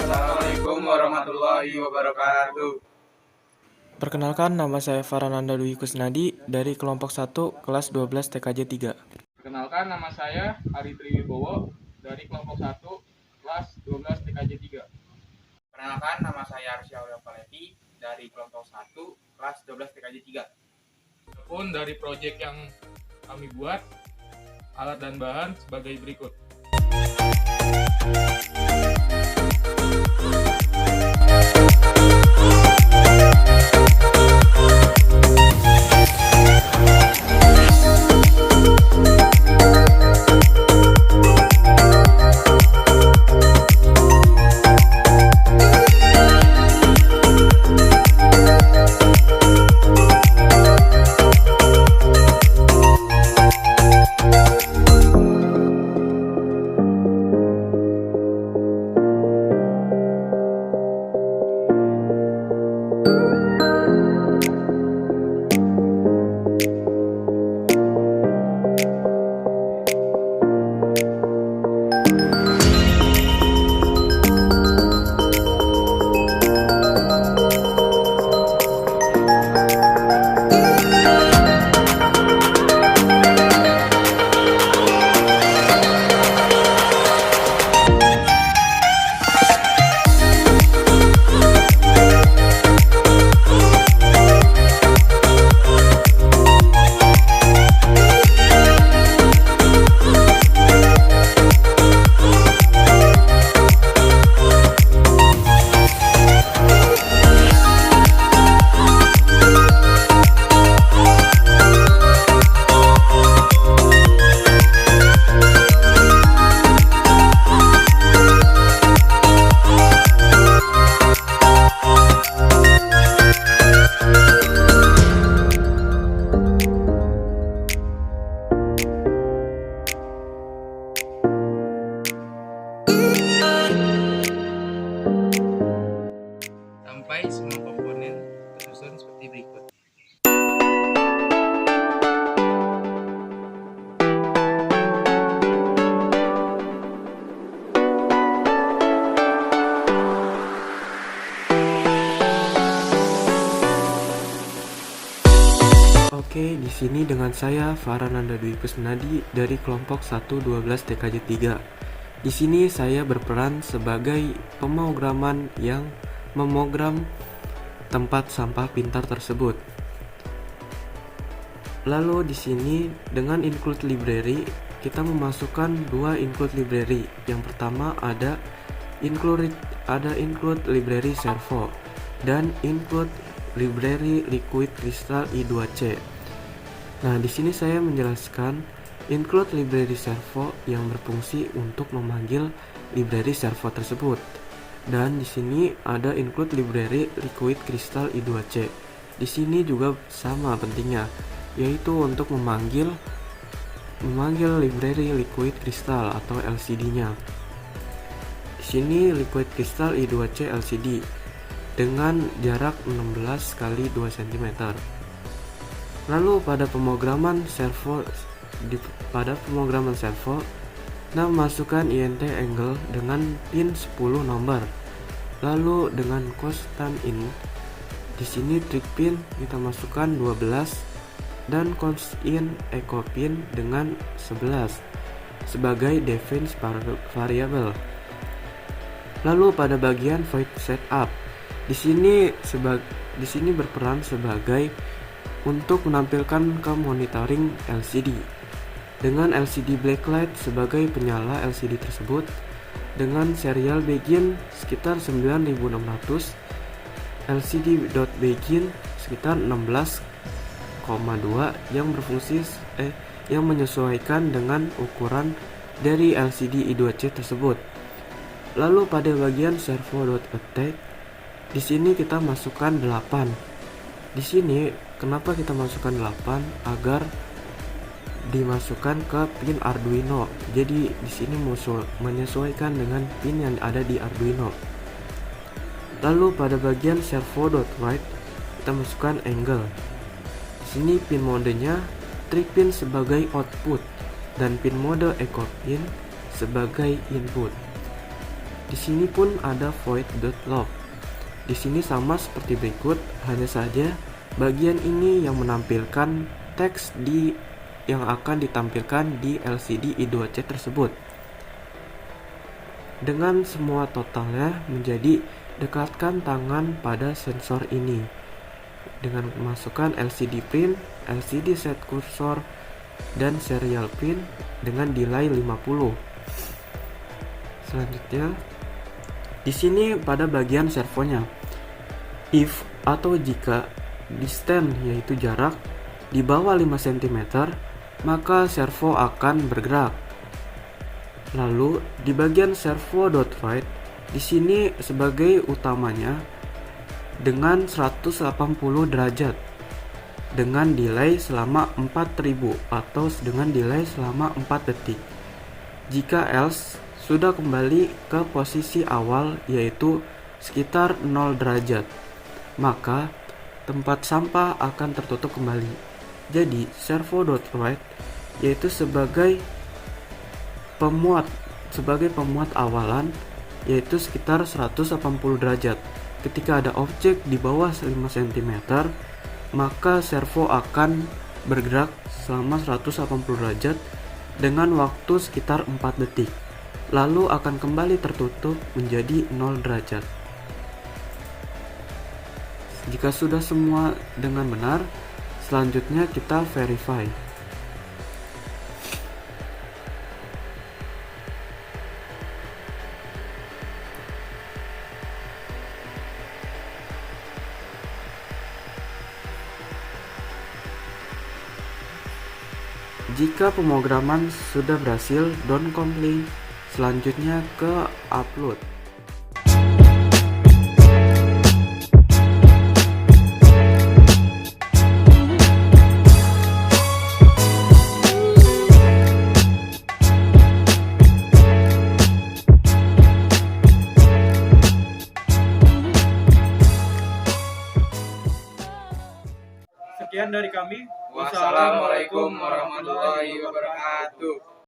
Assalamualaikum warahmatullahi wabarakatuh. Perkenalkan, nama saya Farananda Dwi Kusnadi dari kelompok 1 kelas 12 TKJ 3. Perkenalkan, nama saya Ari Triwibowo dari kelompok 1 kelas 12 TKJ 3. Perkenalkan, nama saya Arsya Palevi dari kelompok 1 kelas 12 TKJ 3. Adapun dari proyek yang kami buat, alat dan bahan sebagai berikut. Sampai semua komponen tersusun seperti berikut. Oke, di sini dengan saya Farananda Dwi Kusnadi dari kelompok 112 TKJ 3. Di sini saya berperan sebagai pemrograman yang memogram tempat sampah pintar tersebut. Lalu di sini dengan include library kita memasukkan dua include library. Yang pertama ada include library servo dan include library liquid crystal i2c. Nah, di sini saya menjelaskan include library servo yang berfungsi untuk memanggil library servo tersebut. Dan di sini ada include library liquid crystal i2c. Di sini juga sama pentingnya, yaitu untuk memanggil library liquid crystal atau LCD-nya. Di sini liquid crystal i2c LCD dengan jarak 16 kali 2 cm. Lalu pada pemrograman servo nah masukkan int angle dengan pin 10 nomor. Lalu dengan constant in di sini trig pin kita masukkan 12 dan const in echo pin dengan 11 sebagai define variable. Lalu pada bagian void setup di sini berperan sebagai untuk menampilkan ke monitoring LCD dengan LCD blacklight sebagai penyala LCD tersebut dengan serial begin sekitar 9600, LCD.begin sekitar 16,2 yang menyesuaikan dengan ukuran dari LCD I2C tersebut. Lalu pada bagian servo.attack di sini kita masukkan 8. Di sini Kenapa kita masukkan 8? Agar dimasukkan ke pin Arduino. Jadi di sini menyesuaikan dengan pin yang ada di Arduino. Lalu pada bagian servo.write kita masukkan angle. Di sini pin modenya trig pin sebagai output dan pin mode echo pin sebagai input. Di sini pun ada void.log. Di sini sama seperti berikut, hanya saja bagian ini yang menampilkan teks yang akan ditampilkan di LCD I2C tersebut. Dengan semua totalnya menjadi dekatkan tangan pada sensor ini dengan memasukkan LCD pin, LCD set cursor, dan serial pin dengan delay 50. Selanjutnya di sini pada bagian servonya, if atau jika distance yaitu jarak di bawah 5 cm, maka servo akan bergerak. Lalu di bagian servo.write di sini sebagai utamanya dengan 180 derajat dengan delay selama 4000 atau dengan delay selama 4 detik. Jika else sudah kembali ke posisi awal yaitu sekitar 0 derajat, maka tempat sampah akan tertutup kembali. Jadi servo.write yaitu sebagai pemuat awalan yaitu sekitar 180 derajat. Ketika ada objek di bawah 5 cm, maka servo akan bergerak selama 180 derajat dengan waktu sekitar 4 detik. Lalu akan kembali tertutup menjadi 0 derajat. Jika sudah semua dengan benar, selanjutnya kita verify. Jika pemrograman sudah berhasil, down complete. Selanjutnya ke upload. Sekian dari kami. Wassalamualaikum warahmatullahi wabarakatuh.